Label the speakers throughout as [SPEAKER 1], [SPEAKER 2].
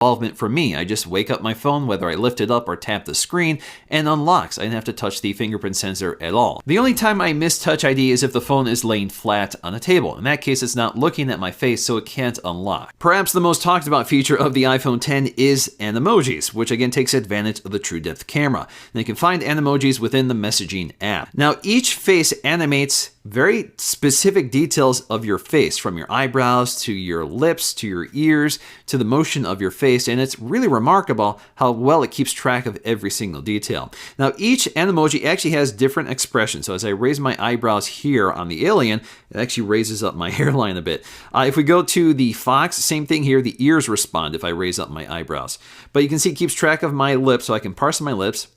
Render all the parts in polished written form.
[SPEAKER 1] involvement from me. I just wake up my phone, whether I lift it up or tap the screen, and unlocks. I didn't have to touch the fingerprint sensor at all. The only time I miss Touch ID is if the phone is laying flat on a table. In that case, it's not looking at my face, so it can't unlock. Perhaps the most talked about feature of the iPhone X is Animojis, which again takes advantage of the True Depth camera. And you can find Animojis within the messaging app. Now, each face animates very specific details of your face, from your eyebrows to your lips to your ears to the motion of your face, and it's really remarkable how well it keeps track of every single detail. Now, each Animoji actually has different expressions. So as I raise my eyebrows here on the alien, it actually raises up my hairline a bit. If we go to the Fox, same thing here. The ears respond if I raise up my eyebrows. But you can see it keeps track of my lips, so I can parse my lips,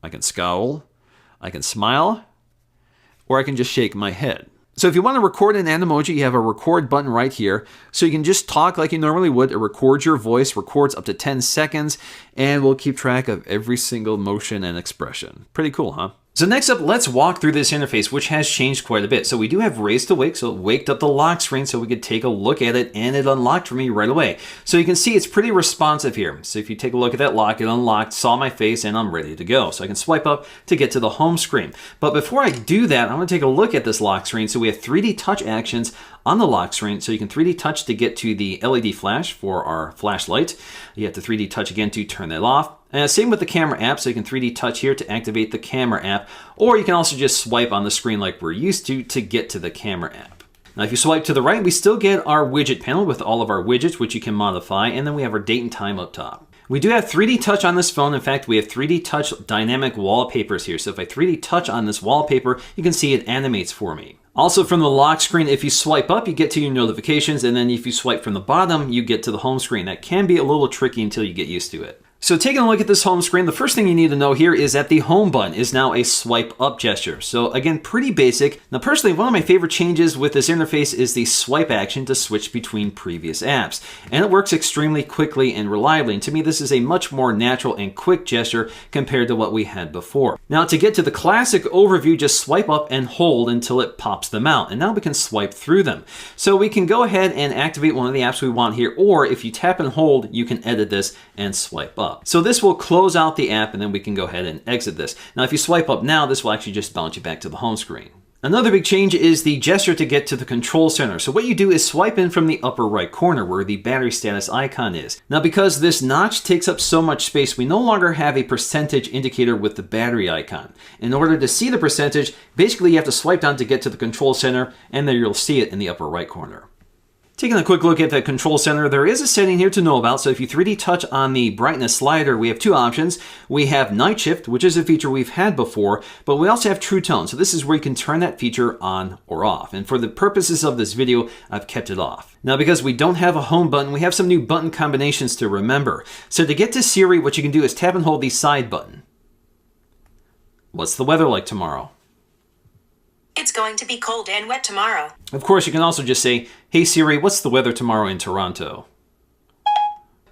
[SPEAKER 1] I can scowl, I can smile, or I can just shake my head. So if you want to record an Animoji, you have a record button right here. So you can just talk like you normally would. It records your voice, records up to 10 seconds, and will keep track of every single motion and expression. Pretty cool, huh? So next up, let's walk through this interface, which has changed quite a bit. So we do have Raise to Wake, so it waked up the lock screen so we could take a look at it, and it unlocked for me right away. So you can see it's pretty responsive here. So if you take a look at that lock, it unlocked, saw my face, and I'm ready to go. So I can swipe up to get to the home screen. But before I do that, I'm going to take a look at this lock screen. So we have 3D touch actions on the lock screen. So you can 3D touch to get to the LED flash for our flashlight. You have to 3D touch again to turn that off. Same with the camera app, so you can 3D touch here to activate the camera app, or you can also just swipe on the screen like we're used to get to the camera app. Now if you swipe to the right, we still get our widget panel with all of our widgets, which you can modify, and then we have our date and time up top. We do have 3D touch on this phone. In fact, we have 3D touch dynamic wallpapers here. So if I 3D touch on this wallpaper, you can see it animates for me. Also from the lock screen, if you swipe up, you get to your notifications, and then if you swipe from the bottom, you get to the home screen. That can be a little tricky until you get used to it. So taking a look at this home screen, the first thing you need to know here is that the home button is now a swipe up gesture. So again, pretty basic. Now personally, one of my favorite changes with this interface is the swipe action to switch between previous apps. And it works extremely quickly and reliably. And to me, this is a much more natural and quick gesture compared to what we had before. Now to get to the classic overview, just swipe up and hold until it pops them out. And now we can swipe through them. So we can go ahead and activate one of the apps we want here, or if you tap and hold, you can edit this and swipe up. So this will close out the app, and then we can go ahead and exit this. Now, if you swipe up now, this will actually just bounce you back to the home screen. Another big change is the gesture to get to the control center. So what you do is swipe in from the upper right corner where the battery status icon is. Now, because this notch takes up so much space, we no longer have a percentage indicator with the battery icon. In order to see the percentage, basically you have to swipe down to get to the control center, and there you'll see it in the upper right corner. Taking a quick look at the control center, there is a setting here to know about. So if you 3D touch on the brightness slider, we have two options. We have night shift, which is a feature we've had before, but we also have true tone. So this is where you can turn that feature on or off. And for the purposes of this video, I've kept it off. Now, because we don't have a home button, we have some new button combinations to remember. So to get to Siri, what you can do is tap and hold the side button. What's the weather like tomorrow?
[SPEAKER 2] It's going to be cold and wet tomorrow.
[SPEAKER 1] Of course, you can also just say, "Hey Siri, what's the weather tomorrow in Toronto?"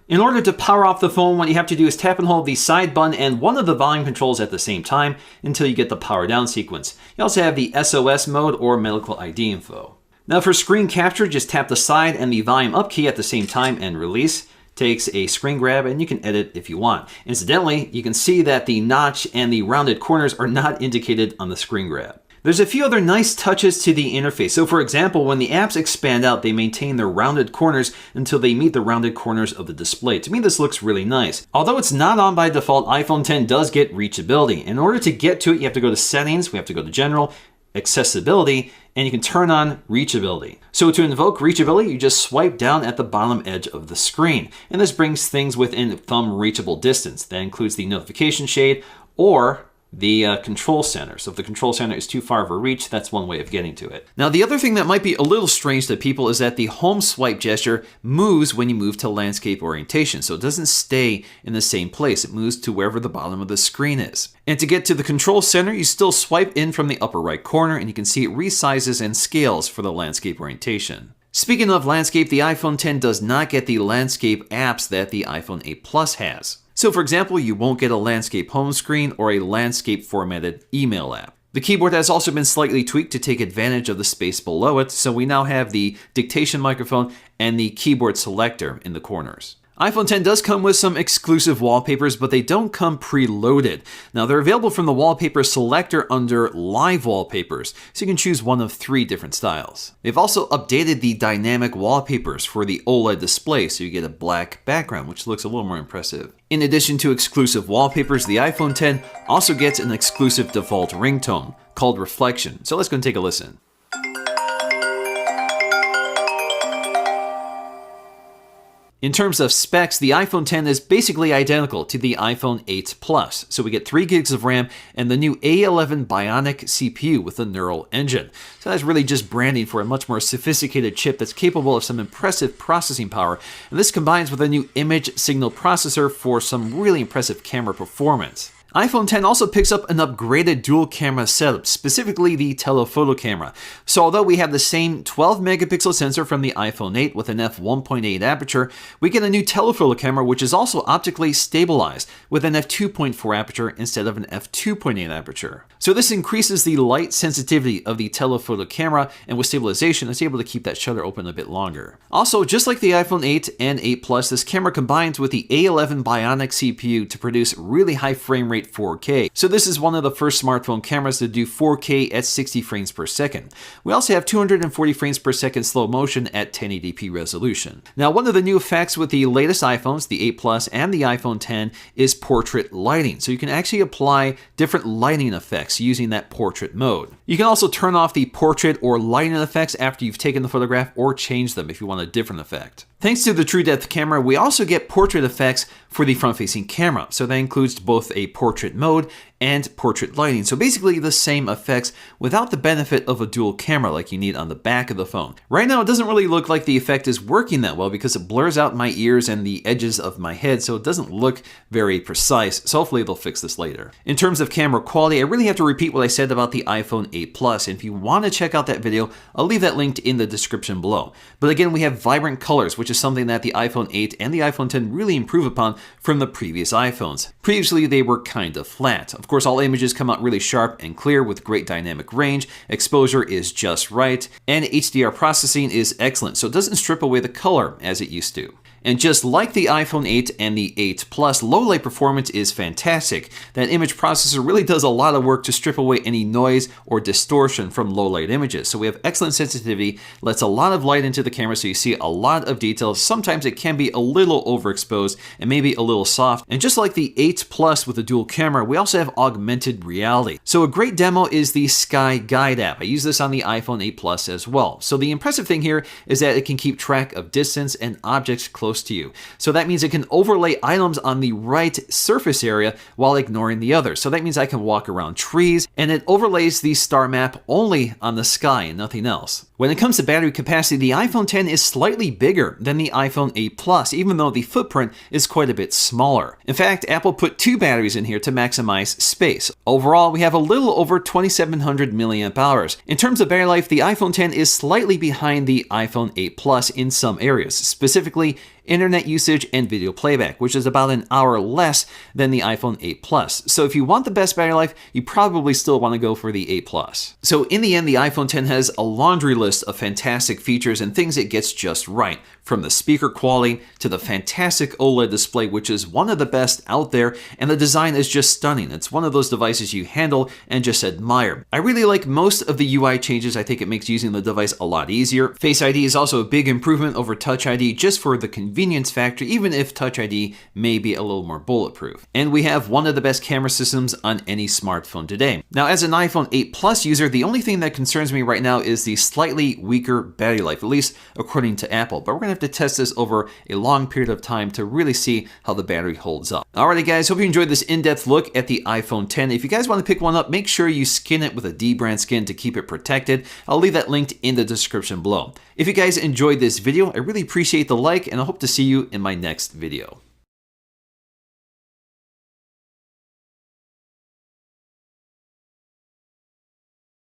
[SPEAKER 1] In order to power off the phone, what you have to do is tap and hold the side button and one of the volume controls at the same time until you get the power down sequence. You also have the SOS mode or medical ID info. Now for screen capture, just tap the side and the volume up key at the same time and release. Takes a screen grab, and you can edit if you want. Incidentally, you can see that the notch and the rounded corners are not indicated on the screen grab. There's a few other nice touches to the interface. So for example, when the apps expand out, they maintain their rounded corners until they meet the rounded corners of the display. To me, this looks really nice. Although it's not on by default, iPhone X does get reachability. In order to get to it, you have to go to Settings, we have to go to General, Accessibility, and you can turn on reachability. So to invoke reachability, you just swipe down at the bottom edge of the screen. And this brings things within thumb reachable distance. That includes the notification shade or the control center. So if the control center is too far of a reach, that's one way of getting to it. Now, the other thing that might be a little strange to people is that the home swipe gesture moves when you move to landscape orientation. So it doesn't stay in the same place. It moves to wherever the bottom of the screen is. And to get to the control center, you still swipe in from the upper right corner, and you can see it resizes and scales for the landscape orientation. Speaking of landscape, the iPhone X does not get the landscape apps that the iPhone 8 Plus has. So for example, you won't get a landscape home screen or a landscape formatted email app. The keyboard has also been slightly tweaked to take advantage of the space below it, so we now have the dictation microphone and the keyboard selector in the corners. iPhone 10 does come with some exclusive wallpapers, but they don't come preloaded. Now, they're available from the wallpaper selector under Live Wallpapers, so you can choose one of 3 different styles. They've also updated the dynamic wallpapers for the OLED display, so you get a black background, which looks a little more impressive. In addition to exclusive wallpapers, the iPhone 10 also gets an exclusive default ringtone called Reflection. So let's go and take a listen. In terms of specs, the iPhone 10 is basically identical to the iPhone 8 Plus. So we get 3 gigs of RAM and the new A11 Bionic CPU with a neural engine. So that's really just branding for a much more sophisticated chip that's capable of some impressive processing power. And this combines with a new image signal processor for some really impressive camera performance. iPhone 10 also picks up an upgraded dual camera setup, specifically the telephoto camera. So although we have the same 12 megapixel sensor from the iPhone 8 with an f1.8 aperture, we get a new telephoto camera which is also optically stabilized with an f2.4 aperture instead of an f2.8 aperture. So this increases the light sensitivity of the telephoto camera, and with stabilization it's able to keep that shutter open a bit longer. Also, just like the iPhone 8 and 8 Plus, this camera combines with the A11 Bionic CPU to produce really high frame rate 4K. So this is one of the first smartphone cameras to do 4K at 60 frames per second. We also have 240 frames per second slow motion at 1080p resolution. Now, one of the new effects with the latest iPhones, the 8 Plus and the iPhone 10, is portrait lighting. So you can actually apply different lighting effects using that portrait mode. You can also turn off the portrait or lighting effects after you've taken the photograph, or change them if you want a different effect. Thanks to the True Depth camera, we also get portrait effects for the front-facing camera. So that includes both a portrait mode and portrait lighting. So basically the same effects without the benefit of a dual camera like you need on the back of the phone. Right now, it doesn't really look like the effect is working that well because it blurs out my ears and the edges of my head, so it doesn't look very precise. So hopefully they'll fix this later. In terms of camera quality, I really have to repeat what I said about the iPhone 8 Plus. And if you want to check out that video, I'll leave that linked in the description below. But again, we have vibrant colors, which is something that the iPhone 8 and the iPhone 10 really improve upon from the previous iPhones. Previously, they were kind of flat. Of course, all images come out really sharp and clear with great dynamic range, exposure is just right, and HDR processing is excellent, so it doesn't strip away the color as it used to. And just like the iPhone 8 and the 8 Plus, low light performance is fantastic. That image processor really does a lot of work to strip away any noise or distortion from low light images. So we have excellent sensitivity, lets a lot of light into the camera so you see a lot of details. Sometimes it can be a little overexposed and maybe a little soft. And just like the 8 Plus with a dual camera, we also have augmented reality. So a great demo is the Sky Guide app. I use this on the iPhone 8 Plus as well. So the impressive thing here is that it can keep track of distance and objects close to you. So that means it can overlay items on the right surface area while ignoring the other. So that means I can walk around trees, and it overlays the star map only on the sky and nothing else. When it comes to battery capacity, the iPhone 10 is slightly bigger than the iPhone 8 Plus, even though the footprint is quite a bit smaller. In fact, Apple put 2 batteries in here to maximize space. Overall, we have a little over 2,700 milliamp hours. In terms of battery life, the iPhone 10 is slightly behind the iPhone 8 Plus in some areas, specifically internet usage and video playback, which is about an hour less than the iPhone 8 Plus. So if you want the best battery life, you probably still want to go for the 8 Plus. So in the end, the iPhone 10 has a laundry list of fantastic features and things it gets just right, from the speaker quality to the fantastic OLED display, which is one of the best out there, and the design is just stunning. It's one of those devices you handle and just admire. I really like most of the UI changes. I think it makes using the device a lot easier. Face ID is also a big improvement over Touch ID just for the convenience factor, even if Touch ID may be a little more bulletproof. And we have one of the best camera systems on any smartphone today. Now, as an iPhone 8 Plus user, the only thing that concerns me right now is the slightly weaker battery life, at least according to Apple. But we're going to have to test this over a long period of time to really see how the battery holds up. Alrighty guys, hope you enjoyed this in-depth look at the iPhone 10. If you guys want to pick one up, make sure you skin it with a D-brand skin to keep it protected. I'll leave that linked in the description below. If you guys enjoyed this video, I really appreciate the like, and I hope to see you in my next video.